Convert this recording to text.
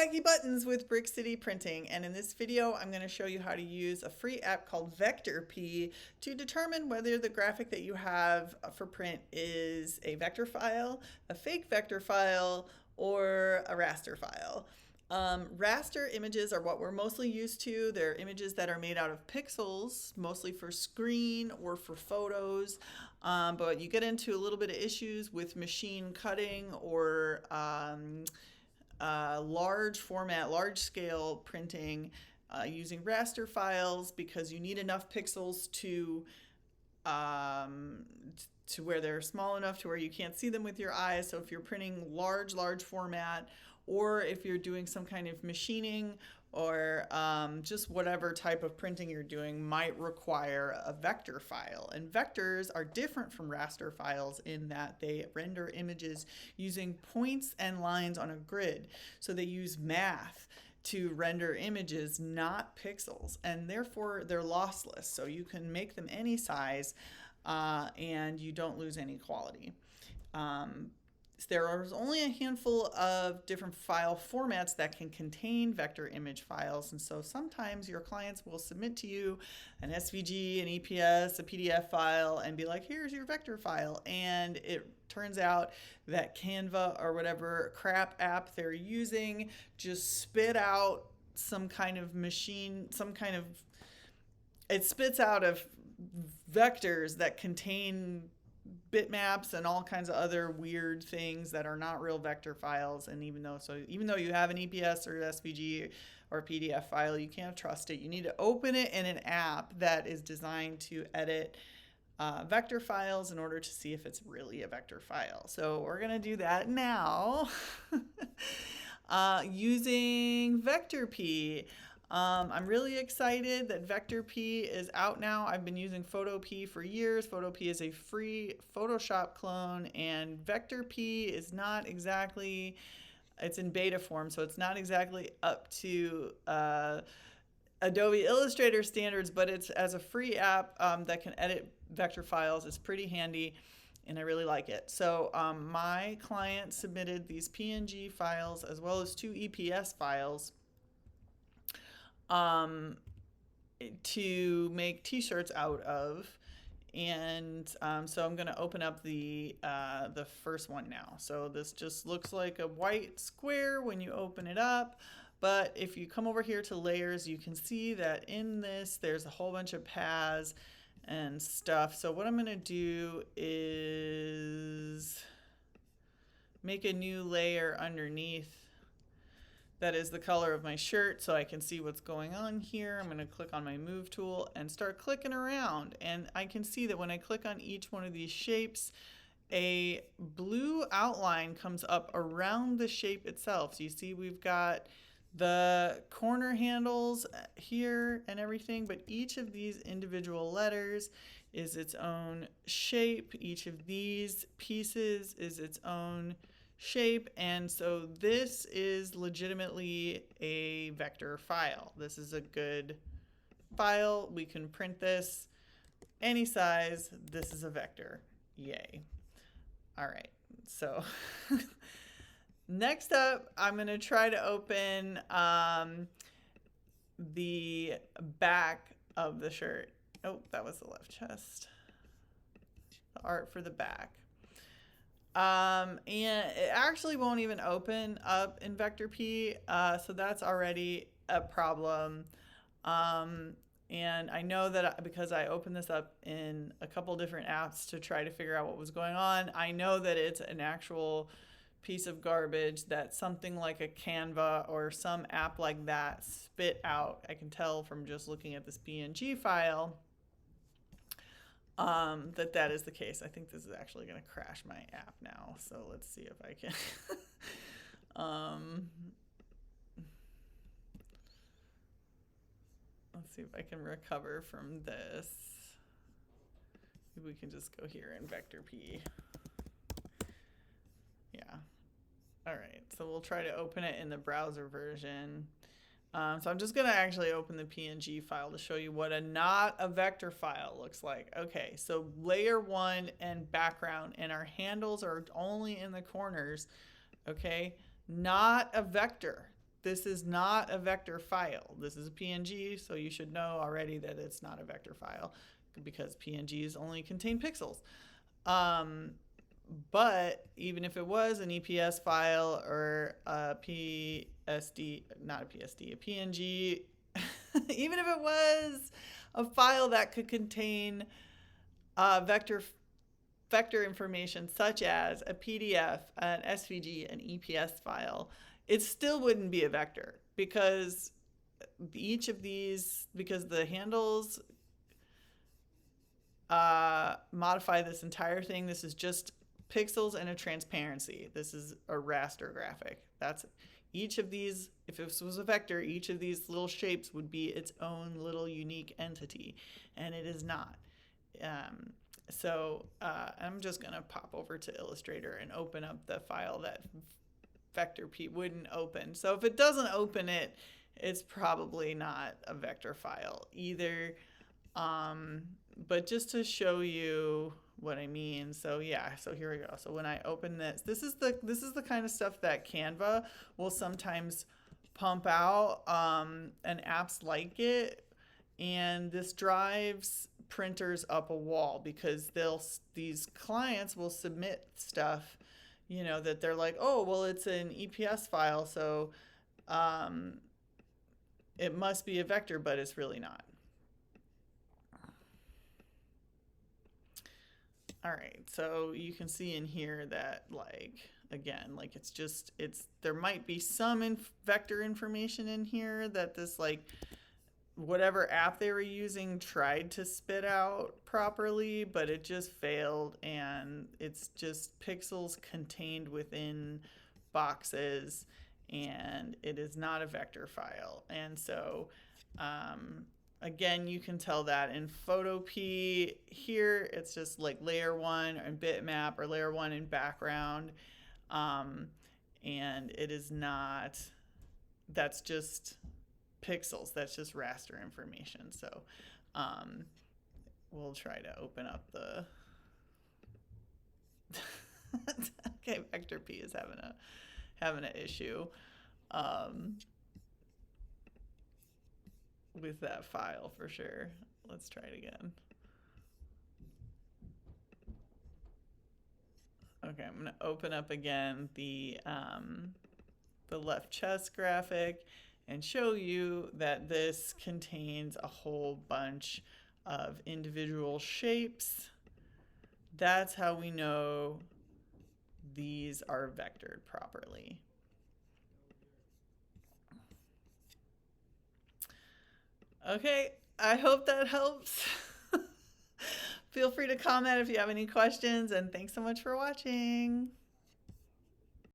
baggy buttons with Brick City Printing, and in this video I'm going to show you how to use a free app called VectorPea to determine whether the graphic that you have for print is a vector file, a fake vector file, or a raster file. Raster images are what we're mostly used to. They're images that are made out of pixels, mostly for screen or for photos. But you get into a little bit of issues with machine cutting or large format, large scale printing using raster files because you need enough pixels to where they're small enough to where you can't see them with your eyes. So if you're printing large format, or if you're doing some kind of machining or just whatever type of printing you're doing might require a vector file. And vectors are different from raster files in that they render images using points and lines on a grid. So they use math to render images, not pixels, and therefore they're lossless. So you can make them any size and you don't lose any quality. There are only a handful of different file formats that can contain vector image files, and so sometimes your clients will submit to you an SVG, an EPS, a PDF file, and be like, here's your vector file. And it turns out that Canva or whatever crap app they're using just spit out some kind of machine, it spits out of vectors that contain bitmaps and all kinds of other weird things that are not real vector files. And even though you have an EPS or SVG or PDF file, you can't trust it. You need to open it in an app that is designed to edit vector files in order to see if it's really a vector file. So we're going to do that now using VectorPea. I'm really excited that VectorPea is out now. I've been using PhotoPea for years. PhotoPea is a free Photoshop clone, and VectorPea is not exactly, it's in beta form, so it's not exactly up to Adobe Illustrator standards, but it's as a free app that can edit vector files. It's pretty handy, and I really like it. So my client submitted these PNG files as well as 2 EPS files to make t-shirts out of, and so I'm going to open up the first one now. So this just looks like a white square when you open it up, but if you come over here to layers, you can see that in this there's a whole bunch of paths and stuff. So what I'm going to do is make a new layer underneath that is the color of my shirt so I can see what's going on here. I'm going to click on my move tool and start clicking around, and I can see that when I click on each one of these shapes, a blue outline comes up around the shape itself. So you see we've got the corner handles here and everything, but each of these individual letters is its own shape. Each of these pieces is its own shape, and so this is legitimately a vector file. This is a good file. We can print this any size. This is a vector. Yay. All right, so next up I'm going to try to open the back of the shirt. Oh, that was the left chest. The art for the back. And it actually won't even open up in VectorPea, so that's already a problem. And I know that because I opened this up in a couple different apps to try to figure out what was going on, I know that it's an actual piece of garbage that something like a Canva or some app like that spit out. I can tell from just looking at this PNG file that is the case. I think this is actually going to crash my app now. So let's see if I can. Let's see if I can recover from this. Maybe we can just go here in VectorPea. Yeah. All right. So we'll try to open it in the browser version. So I'm just going to actually open the PNG file to show you what not a vector file looks like. Okay, so layer 1 and background, and our handles are only in the corners. Okay, not a vector. this is not a vector file. This is a PNG, so you should know already that it's not a vector file because PNGs only contain pixels. But even if it was an EPS file or a PSD, not a PSD, a PNG, even if it was a file that could contain vector information such as a PDF, an SVG, an EPS file, it still wouldn't be a vector because each of these, because the handles modify this entire thing. This is just pixels and a transparency. This is a raster graphic. That's each of these. If this was a vector, each of these little shapes would be its own little unique entity, and it is not. So I'm just going to pop over to Illustrator and open up the file that VectorPea wouldn't open. So if it doesn't open it, it's probably not a vector file either. But just to show you what I mean, so yeah, so here we go. So when I open this is the kind of stuff that Canva will sometimes pump out, and apps like it, and this drives printers up a wall because these clients will submit stuff, you know, that they're like, oh, well, it's an EPS file, so it must be a vector, but it's really not. All right, so you can see in here that, like, again, like there might be some vector information in here that this, like, whatever app they were using tried to spit out properly, but it just failed, and it's just pixels contained within boxes, and it is not a vector file. And so again, you can tell that in VectorPea. Here it's just like layer 1 and bitmap, or layer 1 in background, and it is not, that's just pixels, that's just raster information. So we'll try to open up the okay, VectorPea is having an issue with that file for sure. Let's try it again. Okay, I'm gonna open up again the left chest graphic and show you that this contains a whole bunch of individual shapes. That's how we know these are vectored properly. Okay, I hope that helps. Feel free to comment if you have any questions, and thanks so much for watching.